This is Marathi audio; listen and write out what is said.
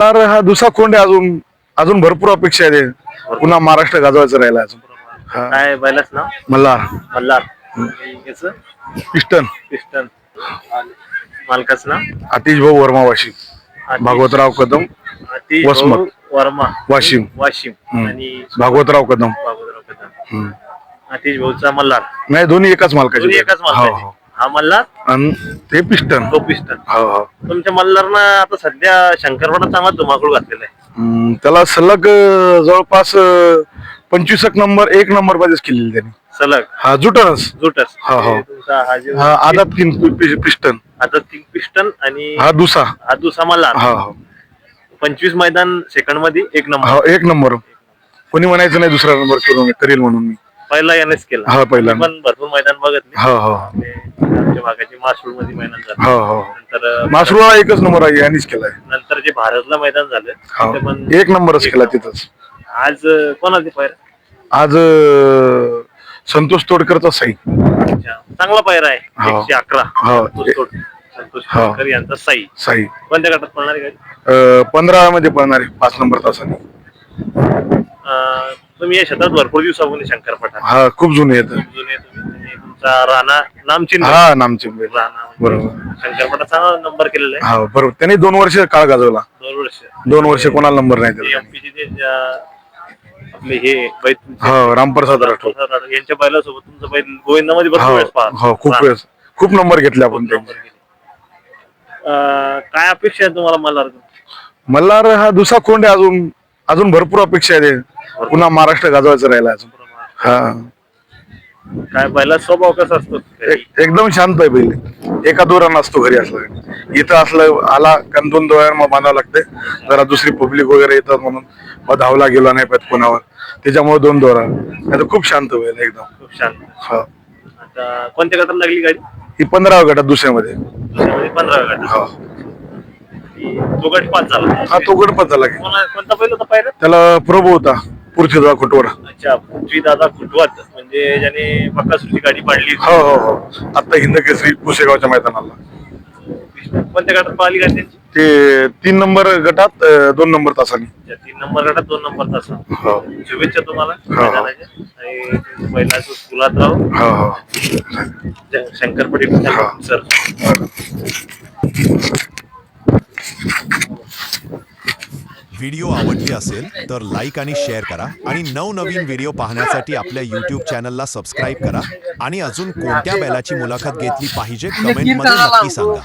तर हा दुसरा कोंड आहे. अजून अजून भरपूर अपेक्षा आहे. पुन्हा महाराष्ट्र गाजवायचं राहिला अजून. हा. काय बैलाच नाव? मल्हार मल्हार. याचं पिस्टन पिस्टन. मालकाचं नाव? आतिश भाऊ वर्मा वाशिम. भागवतराव कदम आतिश वसमत. भाऊ वर्मा वाशिम. वाशिम आणि भागवतराव कदम. बाबूराव कदम. आतिश भाऊचा मल्हार. नाही, दोन्ही एकाच मालकाचे. दोन्ही एकाच मालकाचे. हा मल्हार आणि ते पिस्टन. तो पिस्टन. हो हो. तुमच्या मल्हारनं आता सध्या शंकरपटात चांगला धुमाकूळ घातलेला आहे. त्याला सलग जवळपास 25 नंबर 1 नंबर बाजीच केलेली त्यांनी. सलग. हा जुटनच. जुटस. हा हो. तुमचा हा जे हा आदात पिस्टन. आता तीन पिस्टन आणि हा दुसा. हा दुसरा मल्हार. हा हो. 25 मैदान सेकंड मध्ये 1 नंबर. हा 1 नंबर. कोणी म्हणायचं नाही दुसरा नंबर करेल म्हणून मी. पहिला यानेच केला. हा पहिला. पण भरपूर मैदान बघितले. हो हो. आमच्या भागाची मासरूळ मध्ये मैदान झालं. हो हो. नंतर मासरूळला एकच नंबर आहे, यांनीच केलाय. नंतर जे भारतला मैदान झालं हो. तिथे पण 1 नंबरच केला तिथंच. आज कोणाचे पायरा? आज संतोष तोडकरचा साई. चांगला पायरा आहे. हो. 111. हो. संतोष तोडकर यांचा साई. साई कोणत्या गटात पळणार आहे गाडी? 15 मध्ये पळणार आहे 5 नंबर तासाने. तुम्ही या क्षेत्रात भरपूर दिवसापूर्वी शंकरपटा हा खूप जुने आहेत. जुने तुम्ही आणि तुमचा राणा नामचिन्ह. हा नामचिंबे. राणा बरोबर. शंकरपटा चांगला नंबर केलेला आहे. हा बरोबर. त्यांनी 2 वर्ष काळ गाजवला. 2 वर्ष. 2 वर्ष कोणाला नंबर नाही दिला. एमपीचे ते आपले हे बैल हो रामप्रसाद राठोड. यांच्या बैलासोबत तुमचं बैल गोविंदामध्ये भरपूर वेळेस पाहतो. हो खूप वेळेस खूप नंबर घेतले आपण त्यांचे. काय अपेक्षा आहे तुम्हाला मल्हार? मल्हार हा दुसरा कोंड आहे. अजून भरपूर अपेक्षा आहे. पुन्हा महाराष्ट्र गाजवायचं राहिला अजून. हा काय बैलाचा स्वभाव कसा असतो? एकदम शांत आहे बैल. एका दोरा नसतो घरी असला. इथं असलं आला कारण 2 दोऱ्यावर मग बांधावं लागते. जरा दुसरी पब्लिक वगैरे येतात म्हणून मग धावला गेला नाही पाहिजे कोणावर, त्याच्यामुळे 2 दोरा. नाही तर खूप शांत बैल एकदम. खूप शांत. हा. आता कोणत्या गटात लागली गाडी? ही 15व्या गटात दुसऱ्यामध्ये. दुसऱ्यामध्ये 15 गटात. हा तो गट 5 झाला. हा तो गणपत झाला की. कोणता बैल होता पायरा? त्याला प्रभू होता पृथ्वीदादा खुटवड. अच्छा, पृथ्वीदादा खुटवत म्हणजे ज्याने बकासूरची गाडी पाडली. हो हो हो. आता हिंद केसरी पुसेगावच्या मैदानाला. कोणत्या गटात पाहिली गाडी त्यांची? ते 3 नंबर गटात 2 नंबर तासाने. 3 नंबर गटात 2 नंबर तास. हो शुभेच्छा तुम्हाला हो. मैदानाच्या. आणि बैलाचं फुलात राहू. हो हो. शंकरपटी हा. सर. व्हिडिओ आवडली असेल तर लाईक आणि शेअर करा आणि नवनवीन व्हिडिओ पाहण्यासाठी आपल्या YouTube चॅनलला सबस्क्राईब करा आणि अजून कोणत्या बैलाची मुलाखत घेतली पाहिजे कमेंटमध्ये नक्की सांगा.